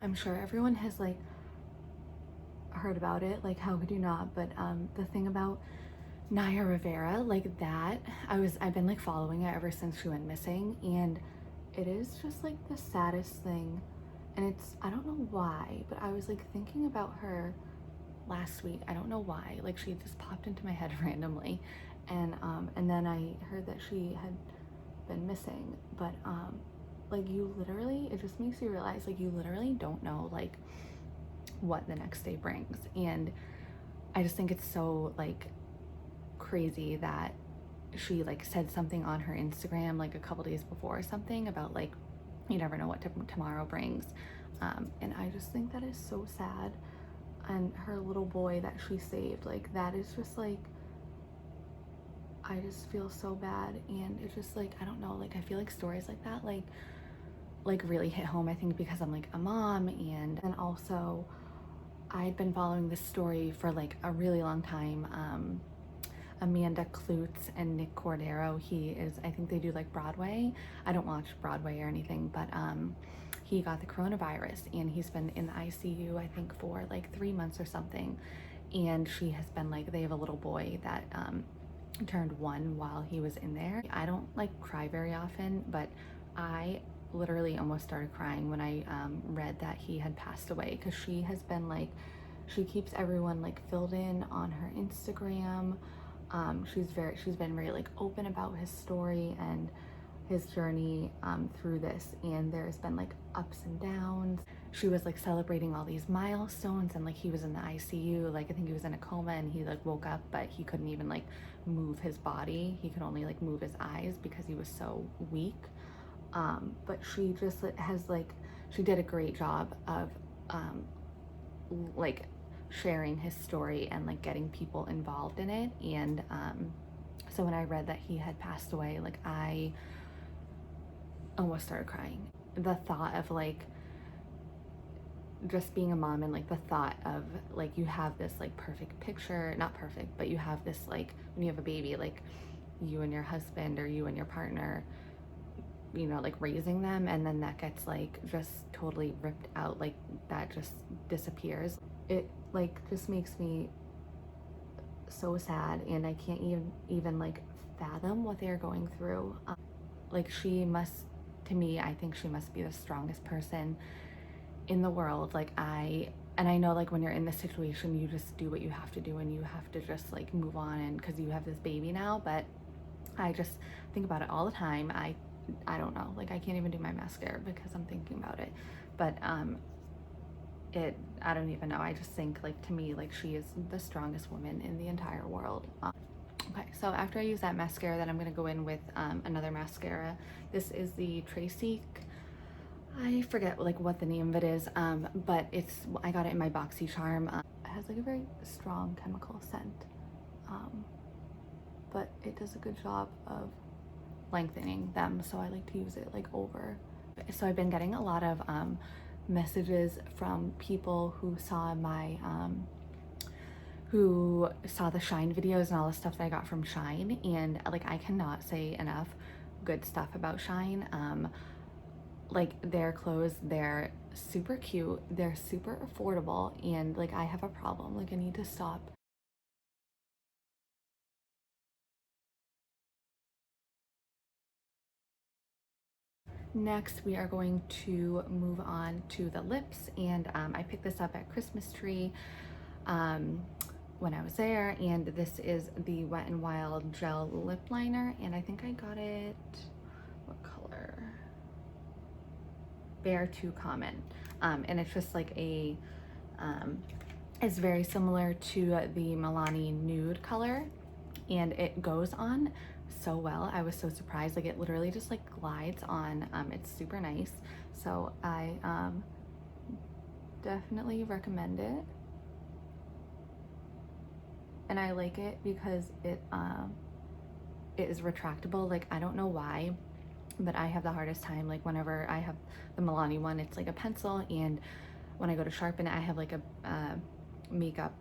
I'm sure everyone has like heard about it, like how could you not? But the thing about Naya Rivera, like that, I've been like following it ever since she went missing, and it is just like the saddest thing. And it's, I don't know why, but I was like thinking about her last week. I don't know why. Like she just popped into my head randomly. And then I heard that she had been missing. But like you literally, it just makes you realize like you literally don't know like what the next day brings. And I just think it's so like crazy that she like said something on her Instagram like a couple days before or something about like you never know what tomorrow brings. And I just think that is so sad. And her little boy that she saved, like that is just like, I just feel so bad. And it's just like, I don't know, like I feel like stories like that like really hit home, I think because I'm like a mom. And also I'd been following this story for like a really long time. Amanda Klutz and Nick Cordero. He is, I think they do like Broadway. I don't watch Broadway or anything, but he got the coronavirus and he's been in the ICU, I think for like 3 months or something. And she has been like, they have a little boy that turned 1 while he was in there. I don't like cry very often, but I literally almost started crying when I read that he had passed away, because she has been like, she keeps everyone like filled in on her Instagram. She's been very like open about his story and his journey through this, and there's been like ups and downs. She was like celebrating all these milestones, and like he was in the ICU, like I think he was in a coma, and he like woke up but he couldn't even like move his body. He could only like move his eyes because he was so weak. But she just has like, she did a great job of like sharing his story and like getting people involved in it. And so when I read that he had passed away, like I almost started crying. The thought of like just being a mom, and like the thought of like you have this like perfect picture, not perfect, but you have this like when you have a baby, like you and your husband or you and your partner, you know, like raising them, and then that gets like just totally ripped out, like that just disappears. It like just makes me so sad, and I can't even like fathom what they're going through. Like she must, to me, I think she must be the strongest person in the world. Like and I know like when you're in this situation, you just do what you have to do, and you have to just like move on, and because you have this baby now. But I just think about it all the time. I don't know, like I can't even do my mascara because I'm thinking about it. But I don't even know. I just think like, to me, like she is the strongest woman in the entire world. Okay, so after I use that mascara, then I'm gonna go in with another mascara. This is the Tracy, I forget like what the name of it is, but I got it in my BoxyCharm. It has like a very strong chemical scent, but it does a good job of lengthening them, so I like to use it like over. So I've been getting a lot of messages from people who saw my the Shine videos and all the stuff that I got from Shine, and like I cannot say enough good stuff about Shine. Like their clothes, they're super cute, they're super affordable, and like I have a problem, like I need to stop. Next, we are going to move on to the lips, and I picked this up at Christmas Tree when I was there, and this is the Wet n Wild Gel Lip Liner, and I think I got it, what color? Bare to Common. And it's just like it's very similar to the Milani Nude color, and it goes on so well. I was so surprised, like it literally just like glides on. It's super nice, so I definitely recommend it. And I like it because it is retractable. Like I don't know why, but I have the hardest time, like whenever I have the Milani one, it's like a pencil, and when I go to sharpen it, I have like a makeup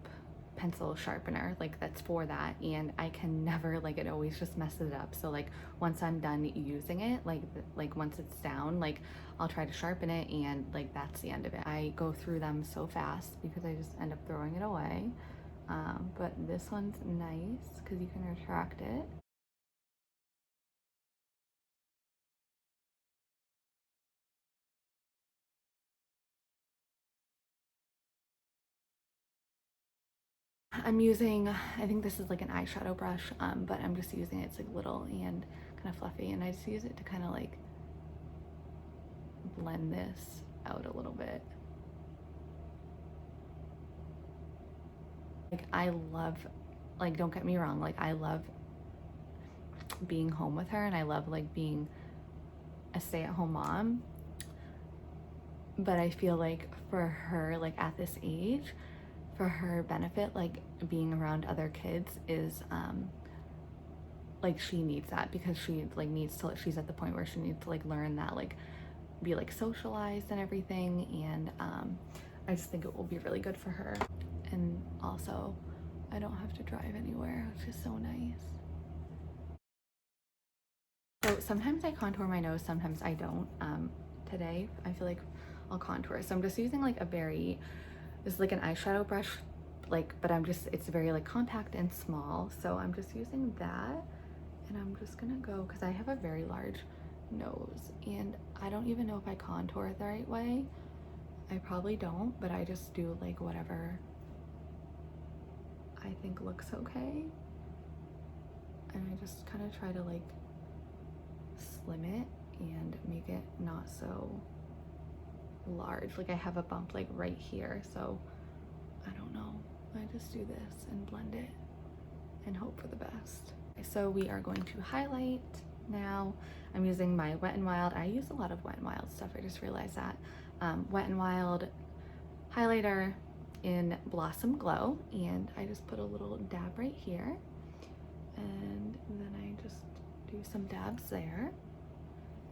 pencil sharpener like that's for that, and I can never, like, it always just messes it up. So like once I'm done using it, like once it's down, like I'll try to sharpen it, and like that's the end of it. I go through them so fast because I just end up throwing it away. But this one's nice because you can retract it. I'm using, I think this is like an eyeshadow brush, but I'm just using it. It's like little and kind of fluffy, and I just use it to kind of like blend this out a little bit. Like I love, like don't get me wrong, like I love being home with her, and I love like being a stay-at-home mom, but I feel like for her, like at this age, for her benefit, like being around other kids is like she needs that, because she like needs to, she's at the point where she needs to like learn that, like be like socialized and everything, and I just think it will be really good for her. And also I don't have to drive anywhere, which is so nice. So sometimes I contour my nose, sometimes I don't. Today I feel like I'll contour, so I'm just using like a very, this is like an eyeshadow brush, like, but it's very like compact and small, so I'm just using that, and I'm just gonna go, because I have a very large nose and I don't even know if I contour it the right way. I probably don't, but I just do like whatever I think looks okay, and I just kind of try to like slim it and make it not so large. Like I have a bump like right here, so I don't know, I just do this and blend it and hope for the best. So we are going to highlight now. I'm using my Wet n Wild. I use a lot of Wet n Wild stuff, I just realized that. Wet n Wild highlighter in Blossom Glow, and I just put a little dab right here, and then I just do some dabs there,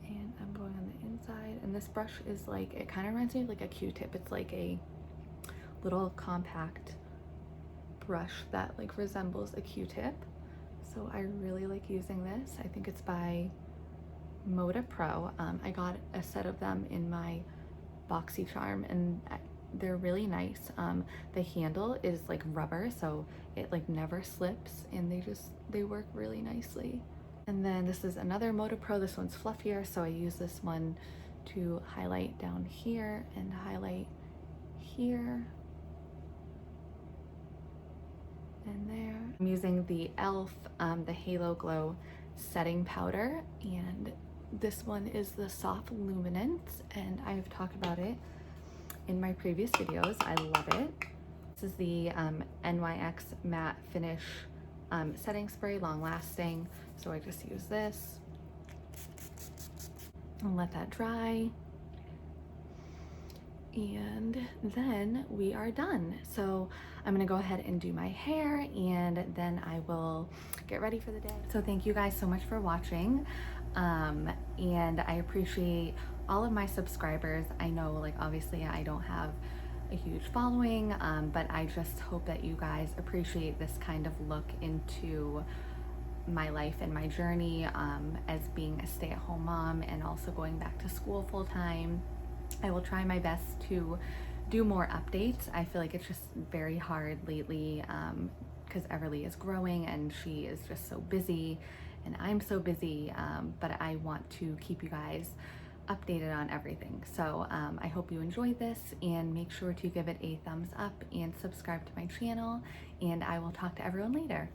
and I'm going on the inside. And this brush is like, it kind of reminds me of like a Q-tip. It's like a little compact brush that like resembles a Q-tip, so I really like using this. I think it's by Moda Pro. I got a set of them in my BoxyCharm, and they're really nice. The handle is like rubber, so it like never slips, and they work really nicely. And then this is another Moda Pro. This one's fluffier, so I use this one to highlight down here and highlight here and there. I'm using the e.l.f. The Halo Glow setting powder, and this one is the Soft Luminance, and I've talked about it in my previous videos. I love it. This is the NYX Matte Finish setting spray, long lasting, so I just use this and let that dry, and then we are done. So I'm gonna go ahead and do my hair, and then I will get ready for the day. So thank you guys so much for watching, and I appreciate all of my subscribers. I know, like, obviously I don't have a huge following, but I just hope that you guys appreciate this kind of look into my life and my journey as being a stay-at-home mom and also going back to school full-time. I will try my best to do more updates. I feel like it's just very hard lately because Everly is growing and she is just so busy, and I'm so busy, but I want to keep you guys updated on everything. So I hope you enjoyed this, and make sure to give it a thumbs up and subscribe to my channel, and I will talk to everyone later.